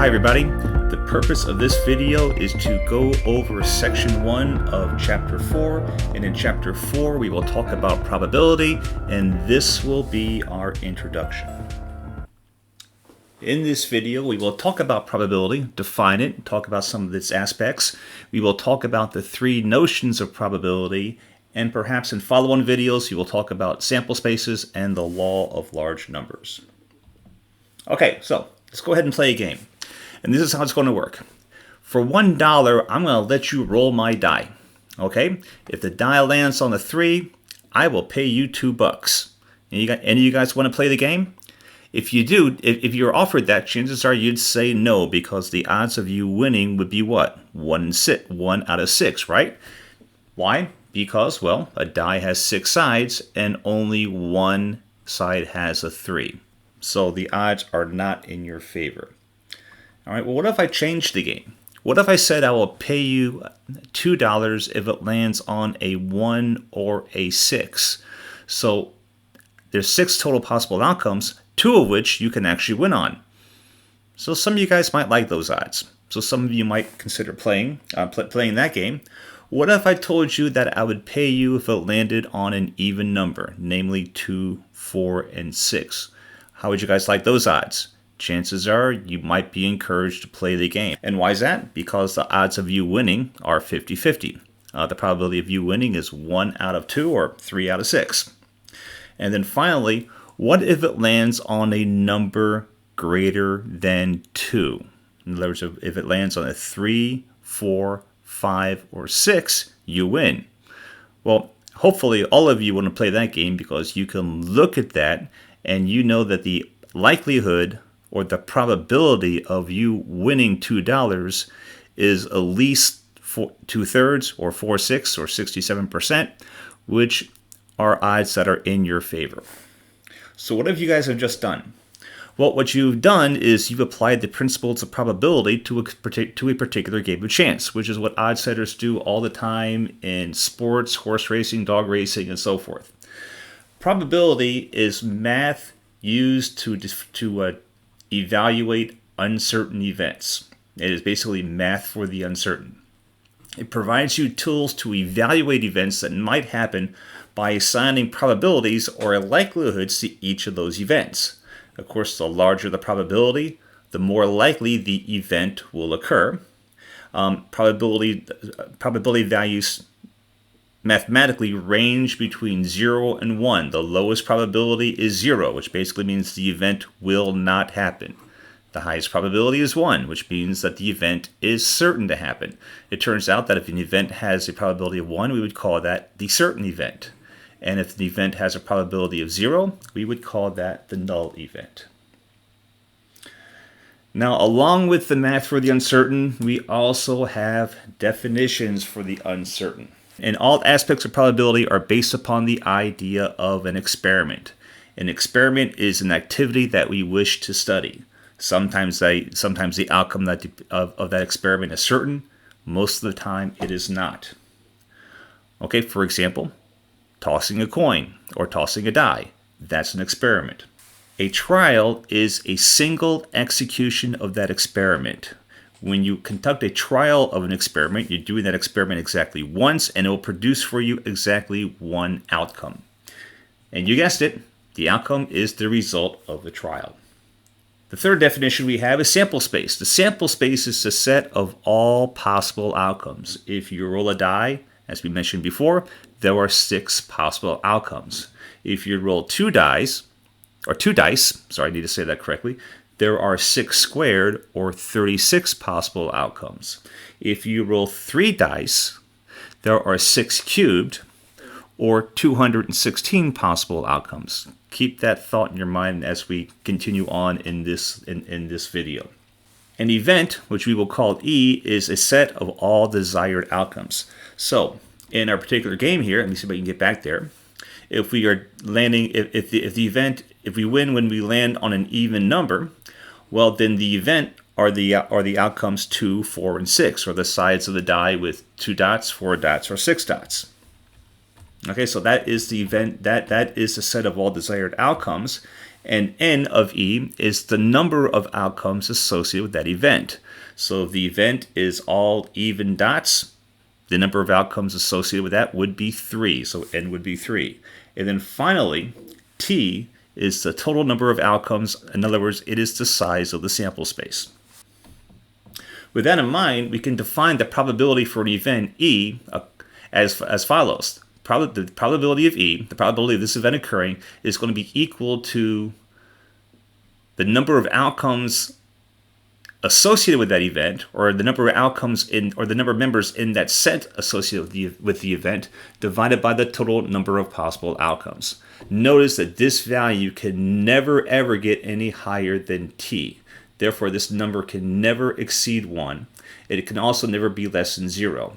Hi everybody, the purpose of this video is to go over section 1 of chapter 4, and in chapter 4 we will talk about probability, and this will be our introduction. In this video we will talk about probability, define it, talk about some of its aspects. We will talk about the 3 notions of probability, and perhaps in follow-on videos we will talk about sample spaces and the law of large numbers. Okay, so let's go ahead and play a game. And this is how it's going to work. For $1, I'm going to let you roll my die. Okay? If the die lands on a 3, I will pay you $2. Any of you guys want to play the game? If you do, if you're offered that, chances are you'd say no, because the odds of you winning would be what? 1 out of 6, right? Why? Because, well, a die has 6 sides and only one side has a 3. So the odds are not in your favor. All right, well, what if I change the game? What if I said I will pay you $2 if it lands on a 1 or a 6? So there's 6 total possible outcomes, 2 of which you can actually win on. So some of you guys might like those odds. So some of you might consider playing that game. What if I told you that I would pay you if it landed on an even number, namely 2, 4, and 6? How would you guys like those odds? Chances are you might be encouraged to play the game. And why is that? Because the odds of you winning are 50-50. The probability of you winning is 1 out of 2 or 3 out of 6. And then finally, what if it lands on a number greater than 2? In other words, if it lands on a 3, 4, 5, or 6, you win. Well, hopefully all of you want to play that game because you can look at that and you know that the likelihood or the probability of you winning $2 is at least 2/3 or 4/6 or 67%, which are odds that are in your favor. So what have you guys have just done? Well, what you've done is you've applied the principles of probability to a particular game of chance, which is what odds setters do all the time in sports, horse racing, dog racing, and so forth. Probability is math used to evaluate uncertain events. It is basically math for the uncertain. It provides you tools to evaluate events that might happen by assigning probabilities or likelihoods to each of those events. Of course, the larger the probability, the more likely the event will occur. Probability values mathematically range between 0 and 1. The lowest probability is 0, which basically means the event will not happen. The highest probability is 1, which means that the event is certain to happen. It turns out that if an event has a probability of 1, we would call that the certain event. And if the event has a probability of 0, we would call that the null event. Now, along with the math for the uncertain, we also have definitions for the uncertain. And all aspects of probability are based upon the idea of an experiment. An experiment is an activity that we wish to study. Sometimes the outcome of that experiment is certain. Most of the time, it is not. Okay, for example, tossing a coin or tossing a die. That's an experiment. A trial is a single execution of that experiment. When you conduct a trial of an experiment, you're doing that experiment exactly once, and it will produce for you exactly one outcome. And you guessed it, the outcome is the result of the trial. The third definition we have is sample space. The sample space is the set of all possible outcomes. If you roll a die, as we mentioned before, there are 6 possible outcomes. If you roll 2 dice, sorry, I need to say that correctly, there are 6 squared or 36 possible outcomes. If you roll 3 dice, there are 6 cubed or 216 possible outcomes. Keep that thought in your mind as we continue on in this video. An event, which we will call E, is a set of all desired outcomes. So, in our particular game here, let me see if I can get back there. If we are landing, if we win when we land on an even number, well, then the event are the outcomes 2, 4, and 6, or the sides of the die with 2 dots, 4 dots, or 6 dots. Okay, so that is the event. That is the set of all desired outcomes, And n of e is the number of outcomes associated with that event. So if the event is all even dots, the number of outcomes associated with that would be 3. So n would be 3. And then finally, t is the total number of outcomes. In other words, it is the size of the sample space. With that in mind, we can define the probability for an event E as follows. The probability of E, the probability of this event occurring, is going to be equal to the number of outcomes associated with that event, or the number of outcomes or the number of members in that set associated with the event, divided by the total number of possible outcomes. Notice that this value can never ever get any higher than t. Therefore, this number can never exceed 1. It can also never be less than 0.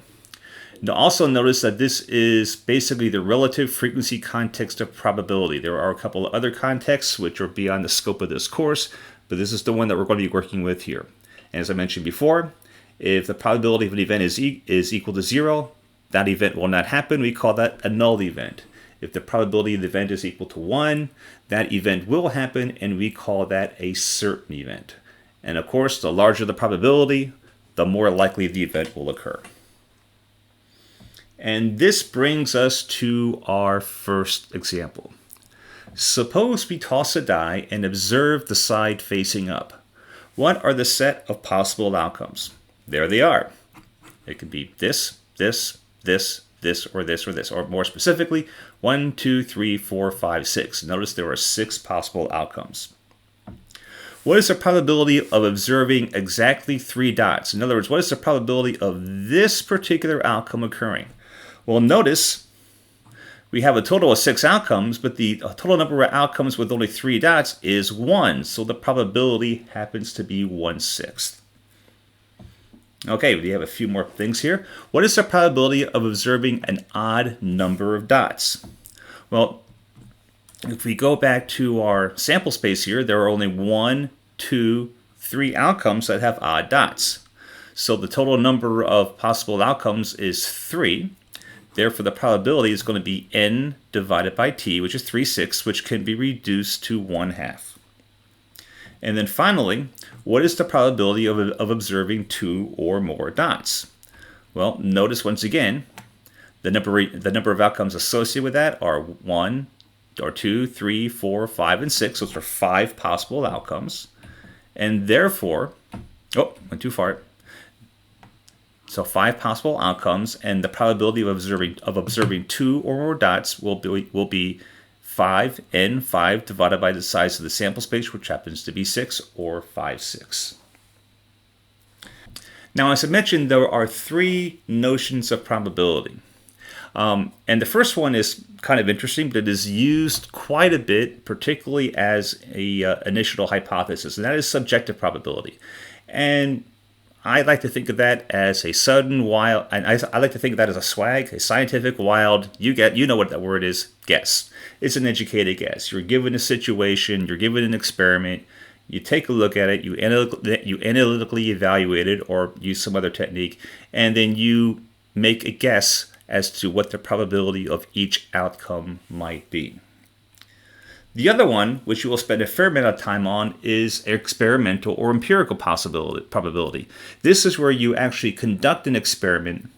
Now, also notice that this is basically the relative frequency context of probability. There are a couple of other contexts which are beyond the scope of this course, but this is the one that we're going to be working with here. And as I mentioned before, if the probability of an event is equal to 0, that event will not happen. We call that a null event. If the probability of the event is equal to 1, that event will happen, and we call that a certain event. And of course, the larger the probability, the more likely the event will occur. And this brings us to our first example. Suppose we toss a die and observe the side facing up. What are the set of possible outcomes? There they are. It could be this, this, this, this, or this, or this. Or more specifically, 1, 2, 3, 4, 5, 6. Notice there are 6 possible outcomes. What is the probability of observing exactly 3 dots? In other words, what is the probability of this particular outcome occurring? Well, notice we have a total of 6 outcomes, but the total number of outcomes with only 3 dots is 1. So the probability happens to be 1/6. Okay, we have a few more things here. What is the probability of observing an odd number of dots? Well, if we go back to our sample space here, there are only 1, 2, 3 outcomes that have odd dots. So the total number of possible outcomes is 3. Therefore, the probability is going to be n divided by t, which is 3/6, which can be reduced to 1/2. And then finally, what is the probability of observing 2 or more dots? Well, notice once again, the number of outcomes associated with that are 1, or 2, 3, 4, 5, and 6. Those are 5 possible outcomes. And therefore, went too far. So 5 possible outcomes, and the probability of observing 2 or more dots will be 5 n5 divided by the size of the sample space, which happens to be 6, or 5/6. Now, as I mentioned, there are 3 notions of probability. And the first one is kind of interesting, but it is used quite a bit, particularly as a initial hypothesis, and that is subjective probability. And I like to think of that as a sudden, wild, and I like to think of that as a swag, a scientific, wild, you know what that word is, guess. It's an educated guess. You're given a situation, you're given an experiment, you take a look at it, you analytically evaluate it or use some other technique, and then you make a guess as to what the probability of each outcome might be. The other one, which you will spend a fair amount of time on, is experimental or empirical probability. This is where you actually conduct an experiment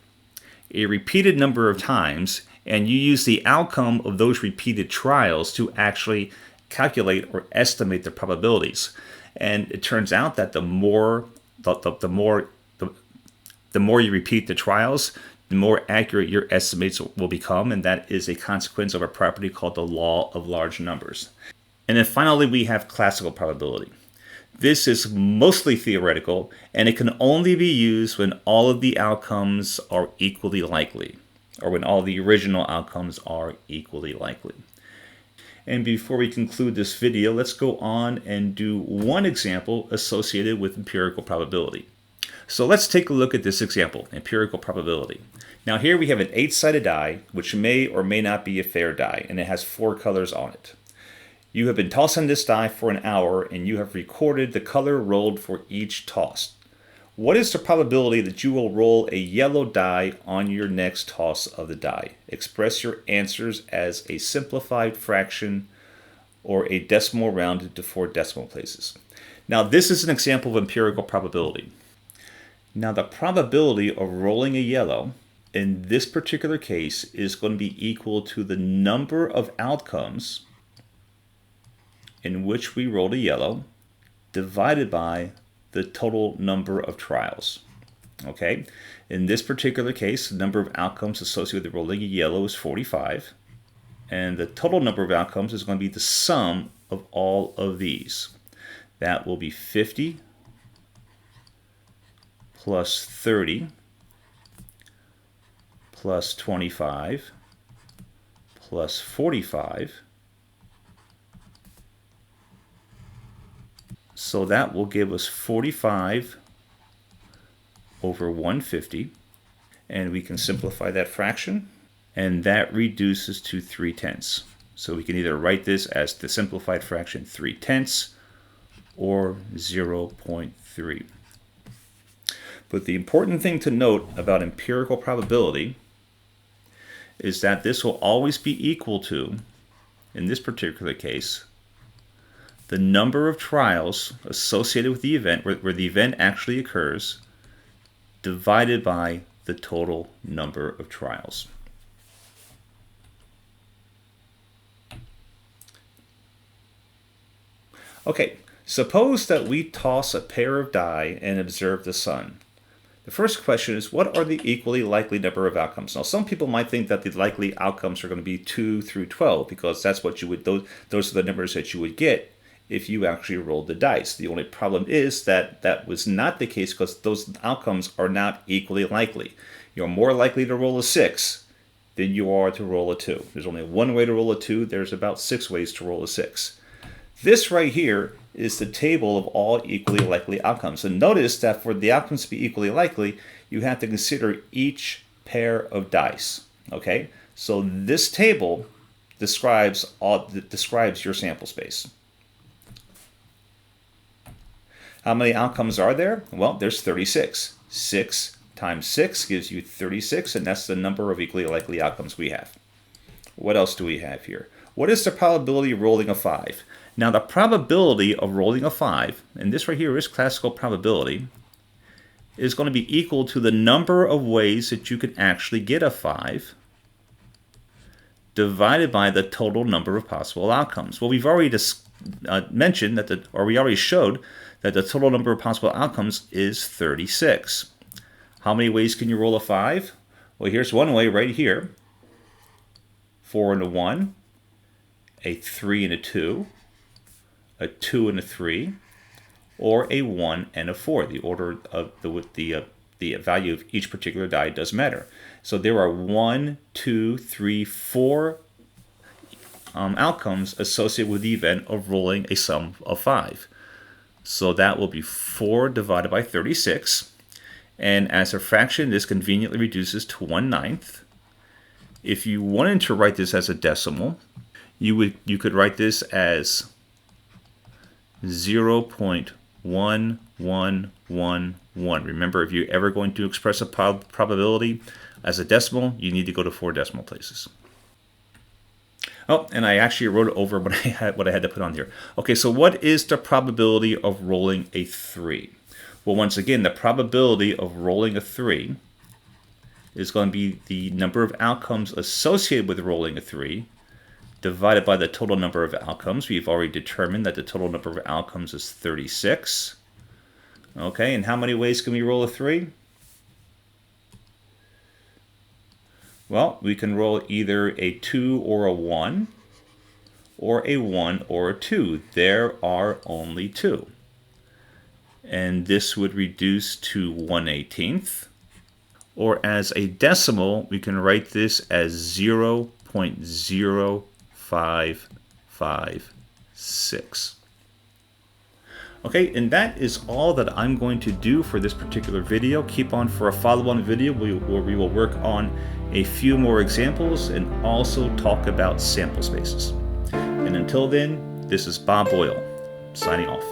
a repeated number of times, and you use the outcome of those repeated trials to actually calculate or estimate the probabilities. And it turns out that the more you repeat the trials, the more accurate your estimates will become, and that is a consequence of a property called the law of large numbers. And then finally, we have classical probability. This is mostly theoretical, and it can only be used when all of the outcomes are equally likely, or when all the original outcomes are equally likely. And before we conclude this video, let's go on and do one example associated with empirical probability. So let's take a look at this example, empirical probability. Now here we have an 8-sided die, which may or may not be a fair die, and it has 4 colors on it. You have been tossing this die for an hour, and you have recorded the color rolled for each toss. What is the probability that you will roll a yellow die on your next toss of the die? Express your answers as a simplified fraction or a decimal rounded to 4 decimal places. Now this is an example of empirical probability. Now the probability of rolling a yellow in this particular case is going to be equal to the number of outcomes in which we rolled a yellow divided by the total number of trials. Okay, in this particular case, the number of outcomes associated with rolling a yellow is 45, and the total number of outcomes is going to be the sum of all of these. That will be 50 plus 30 plus 25 plus 45. So that will give us 45 over 150, and we can simplify that fraction, and that reduces to 3/10. So we can either write this as the simplified fraction 3/10 or 0.3. But the important thing to note about empirical probability is that this will always be equal to, in this particular case, the number of trials associated with the event, where the event actually occurs, divided by the total number of trials. Okay, suppose that we toss a pair of die and observe the sun. The first question is, what are the equally likely number of outcomes? Now, some people might think that the likely outcomes are going to be 2 through 12, because that's what you would, those are the numbers that you would get if you actually rolled the dice. The only problem is that that was not the case, because those outcomes are not equally likely. You're more likely to roll a 6 than you are to roll a 2. There's only one way to roll a 2. There's about 6 ways to roll a 6. This right here is the table of all equally likely outcomes. And notice that for the outcomes to be equally likely, you have to consider each pair of dice. Okay? So this table describes your sample space. How many outcomes are there? Well, there's 36. 6 times 6 gives you 36, and that's the number of equally likely outcomes we have. What else do we have here? What is the probability of rolling a 5? Now, the probability of rolling a 5, and this right here is classical probability, is going to be equal to the number of ways that you can actually get a 5 divided by the total number of possible outcomes. Well, we've already mentioned that we already showed that the total number of possible outcomes is 36. How many ways can you roll a 5? Well, here's one way right here. 4 and a 1, a 3 and a 2, a 2 and a 3, or a 1 and a 4. The order of the value of each particular die does matter. So there are 1, 2, 3, 4 outcomes associated with the event of rolling a sum of 5. So that will be 4 divided by 36. And as a fraction, this conveniently reduces to 1/9. If you wanted to write this as a decimal, you could write this as 0.1111. Remember, if you're ever going to express a probability as a decimal, you need to go to 4 decimal places. Oh, and I actually wrote over what I had to put on here. Okay, so what is the probability of rolling a 3? Well, once again, the probability of rolling a 3 is going to be the number of outcomes associated with rolling a 3 divided by the total number of outcomes. We've already determined that the total number of outcomes is 36. Okay, and how many ways can we roll a 3? Well, we can roll either a 2 or a 1, or a 1 or a 2. There are only 2. And this would reduce to 1/18. Or as a decimal, we can write this as 0.0556. Okay, and that is all that I'm going to do for this particular video. Keep on for a follow-on video where we will work on a few more examples and also talk about sample spaces. And until then, this is Bob Boyle, signing off.